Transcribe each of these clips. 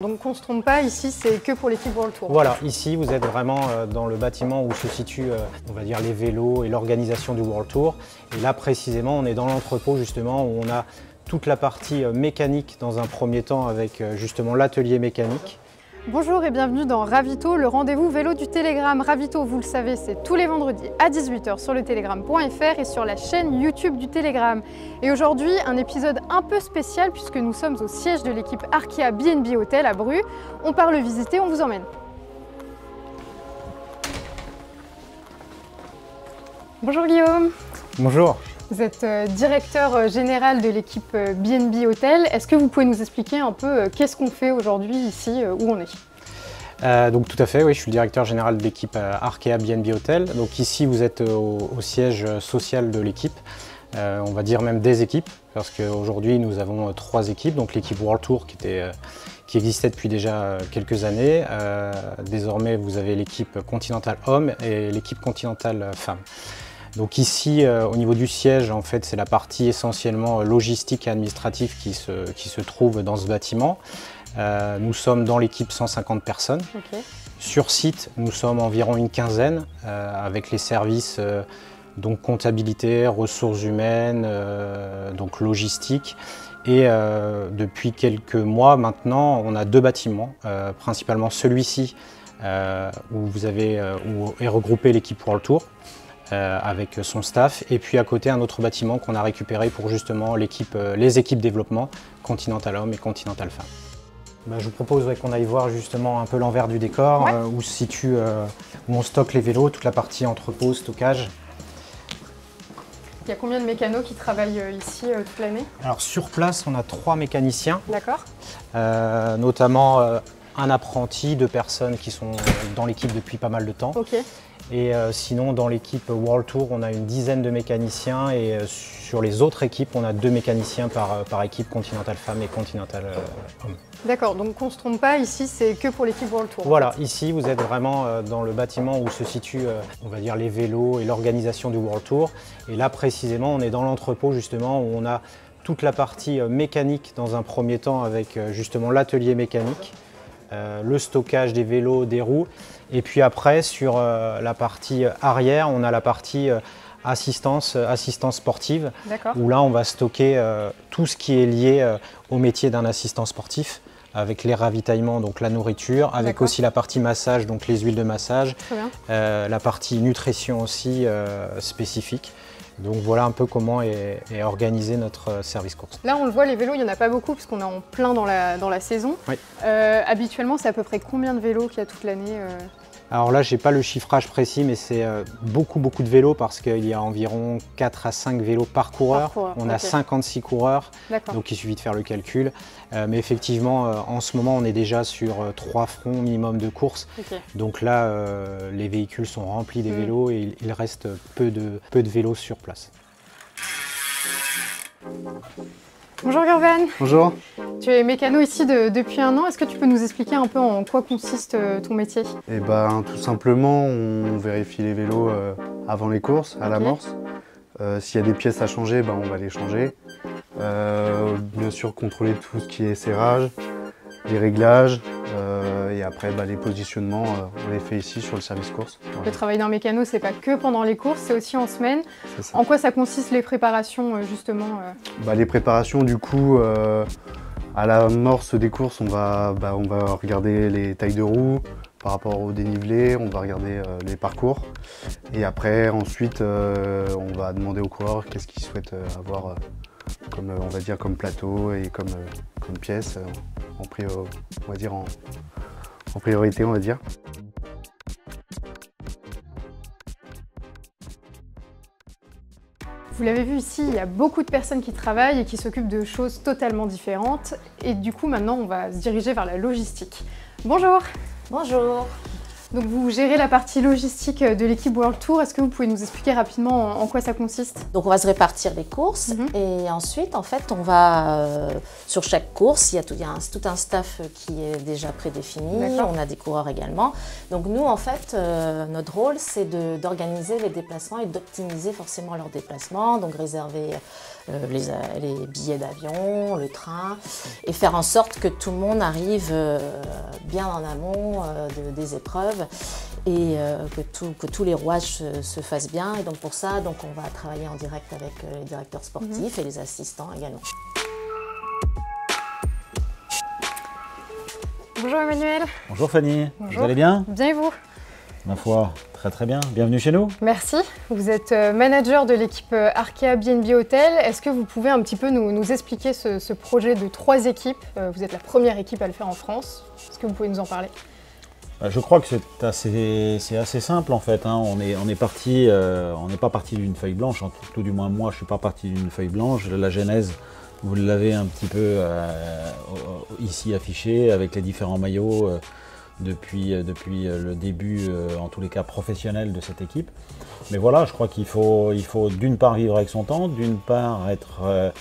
Donc qu'on ne se trompe pas, ici c'est que pour l'équipe World Tour. Voilà, ici vous êtes vraiment dans le bâtiment où se situent, on va dire, les vélos et l'organisation du World Tour. Et là précisément, on est dans l'entrepôt justement où on a toute la partie mécanique dans un premier temps avec justement l'atelier mécanique. Bonjour et bienvenue dans Ravito, le rendez-vous vélo du Télégramme. Ravito, vous le savez, c'est tous les vendredis à 18 h sur le télégramme.fr et sur la chaîne YouTube du Télégramme. Et aujourd'hui, un épisode un peu spécial puisque nous sommes au siège de l'équipe Arkea B&B Hotel à Bru. On part le visiter, on vous emmène. Bonjour Guillaume. Bonjour. Vous êtes directeur général de l'équipe B&B Hotel. Est-ce que vous pouvez nous expliquer un peu qu'est-ce qu'on fait aujourd'hui ici, où on est? Donc tout à fait, oui, je suis le directeur général de l'équipe Arkea B&B Hotel. Donc ici vous êtes au siège social de l'équipe, on va dire même des équipes, parce qu'aujourd'hui nous avons 3 équipes, donc l'équipe World Tour qui existait depuis déjà quelques années. Désormais vous avez l'équipe Continental Hommes et l'équipe Continental Femmes. Donc ici, au niveau du siège, en fait, c'est la partie essentiellement logistique et administrative qui se trouve dans ce bâtiment. Nous sommes dans l'équipe 150 personnes. Okay. Sur site, nous sommes environ une quinzaine, avec les services donc comptabilité, ressources humaines, donc logistique. Et depuis quelques mois maintenant, on a 2 bâtiments, principalement celui-ci où est regroupée l'équipe World Tour. Avec son staff, et puis à côté un autre bâtiment qu'on a récupéré pour justement les équipes développement Continental Hommes et Continental Femmes. Je vous propose qu'on aille voir justement un peu l'envers du décor, ouais. Où on stocke les vélos, toute la partie entrepôt, stockage. Il y a combien de mécanos qui travaillent ici toute l'année? Alors sur place, on a 3 mécaniciens. D'accord. Notamment un apprenti, 2 personnes qui sont dans l'équipe depuis pas mal de temps. Okay. Et sinon, dans l'équipe World Tour, on a une dizaine de mécaniciens et sur les autres équipes, on a 2 mécaniciens par équipe, Continental Femmes et Continental Hommes. D'accord, donc qu'on ne se trompe pas, ici c'est que pour l'équipe World Tour. Voilà, ici vous êtes vraiment dans le bâtiment où se situent, on va dire, les vélos et l'organisation du World Tour. Et là précisément, on est dans l'entrepôt justement où on a toute la partie mécanique dans un premier temps avec justement l'atelier mécanique. Le stockage des vélos, des roues, et puis après sur la partie arrière, on a la partie assistance sportive, où là on va stocker tout ce qui est lié au métier d'un assistant sportif, avec les ravitaillements, donc la nourriture, avec aussi la partie massage, donc les huiles de massage, la partie nutrition aussi spécifique. Donc voilà un peu comment est organisé notre service course. Là on le voit, les vélos, il n'y en a pas beaucoup puisqu'on est en plein dans la saison. Oui. Habituellement, c'est à peu près combien de vélos qu'il y a toute l'année? Alors là, je n'ai pas le chiffrage précis, mais c'est beaucoup de vélos parce qu'il y a environ 4 à 5 vélos par coureur. On a 56 coureurs, donc il suffit de faire le calcul. Mais effectivement, en ce moment, on est déjà sur 3 fronts minimum de course. Donc là, les véhicules sont remplis des vélos et il reste peu de vélos sur place. Bonjour Gervan. Bonjour. Tu es mécano ici depuis 1 an. Est-ce que tu peux nous expliquer un peu en quoi consiste ton métier? Eh ben, tout simplement, on vérifie les vélos avant les courses, à l'amorce. S'il y a des pièces à changer, on va les changer. Bien sûr, contrôler tout ce qui est serrage, les réglages, et après les positionnements, on les fait ici sur le service course. Voilà. Le travail d'un mécano, c'est pas que pendant les courses, c'est aussi en semaine. En quoi ça consiste les préparations justement? Les préparations du coup, à l'amorce des courses, on va regarder les tailles de roues par rapport au dénivelé, on va regarder les parcours. Et après, ensuite, on va demander aux coureurs qu'est-ce qu'ils souhaitent avoir comme, on va dire, comme plateau et comme pièce, en priorité, on va dire. Vous l'avez vu ici, il y a beaucoup de personnes qui travaillent et qui s'occupent de choses totalement différentes. Et du coup, maintenant, on va se diriger vers la logistique. Bonjour. Bonjour. Donc vous gérez la partie logistique de l'équipe World Tour. Est-ce que vous pouvez nous expliquer rapidement en quoi ça consiste? Donc on va se répartir les courses et ensuite en fait on va sur chaque course, il y a tout un staff qui est déjà prédéfini, on a des coureurs également. Donc nous en fait notre rôle c'est d'organiser les déplacements et d'optimiser forcément leurs déplacements, donc réserver les billets d'avion, le train et faire en sorte que tout le monde arrive bien en amont des épreuves et que tous les rouages se fassent bien. Et donc pour ça, on va travailler en direct avec les directeurs sportifs et les assistants également. Bonjour Emmanuel. Bonjour Fanny. Bonjour. Vous allez bien? Bien et vous? Ma foi, très très bien. Bienvenue chez nous. Merci. Vous êtes manager de l'équipe Arkea B&B Hotel. Est-ce que vous pouvez un petit peu nous expliquer ce projet de 3 équipes? Vous êtes la première équipe à le faire en France. Est-ce que vous pouvez nous en parler? Je crois que c'est assez simple en fait. On n'est pas parti d'une feuille blanche. Tout du moins moi, je ne suis pas parti d'une feuille blanche. La genèse, vous l'avez un petit peu ici affiché avec les différents maillots. Depuis le début, en tous les cas professionnel de cette équipe. Mais voilà, je crois qu'il faut d'une part vivre avec son temps, d'une part être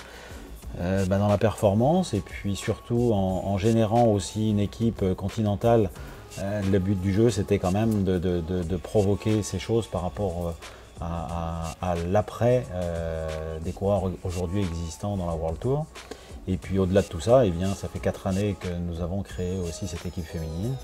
dans la performance et puis surtout en générant aussi une équipe continentale. Le but du jeu, c'était quand même de provoquer ces choses par rapport à l'après des coureurs aujourd'hui existants dans la World Tour. Et puis au-delà de tout ça, eh bien, ça fait 4 années que nous avons créé aussi cette équipe féminine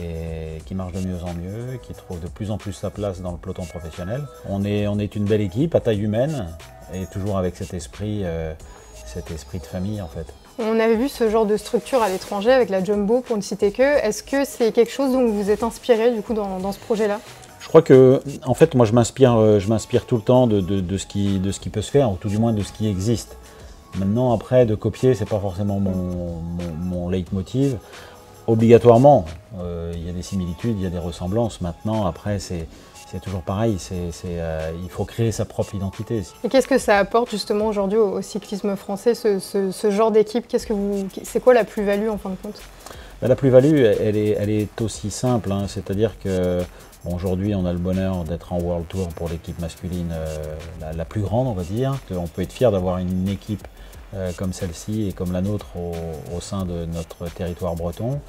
et qui marche de mieux en mieux, qui trouve de plus en plus sa place dans le peloton professionnel. On est une belle équipe à taille humaine et toujours avec cet esprit de famille en fait. On avait vu ce genre de structure à l'étranger avec la Jumbo pour ne citer que. Est-ce que c'est quelque chose dont vous êtes inspiré du coup dans ce projet-là? Je crois que en fait moi je m'inspire tout le temps de ce qui peut se faire, ou tout du moins de ce qui existe. Maintenant après de copier c'est pas forcément mon leitmotiv. Obligatoirement, il y a des similitudes, il y a des ressemblances. Maintenant, après, c'est toujours pareil. Il faut créer sa propre identité. Et qu'est-ce que ça apporte justement aujourd'hui au cyclisme français, ce genre d'équipe? C'est quoi la plus-value en fin de compte? La plus-value, elle est aussi simple. C'est-à-dire que aujourd'hui, on a le bonheur d'être en World Tour pour l'équipe masculine la plus grande, on va dire. On peut être fier d'avoir une équipe comme celle-ci et comme la nôtre au sein de notre territoire breton.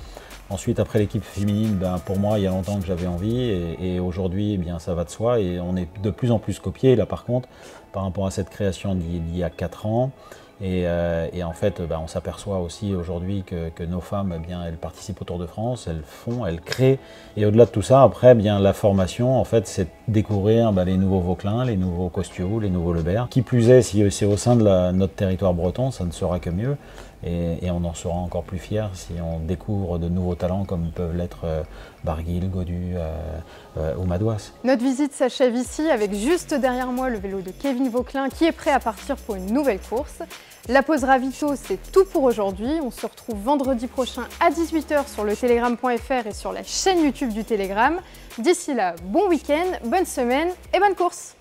Ensuite, après l'équipe féminine, pour moi, il y a longtemps que j'avais envie et aujourd'hui, ça va de soi et on est de plus en plus copié là par contre par rapport à cette création d'il y a 4 ans. Et en fait, on s'aperçoit aussi aujourd'hui que nos femmes, elles participent au Tour de France, elles créent. Et au-delà de tout ça, après, la formation, en fait, c'est découvrir les nouveaux Vauquelin, les nouveaux Costio, les nouveaux Lebert. Qui plus est, si c'est au sein de notre territoire breton, ça ne sera que mieux. Et on en sera encore plus fiers si on découvre de nouveaux talents comme peuvent l'être Barguil, Gaudu ou Madouas. Notre visite s'achève ici avec juste derrière moi le vélo de Kevin Vauquelin qui est prêt à partir pour une nouvelle course. La pause ravito, c'est tout pour aujourd'hui. On se retrouve vendredi prochain à 18 h sur le telegram.fr et sur la chaîne YouTube du Telegram. D'ici là, bon week-end, bonne semaine et bonne course!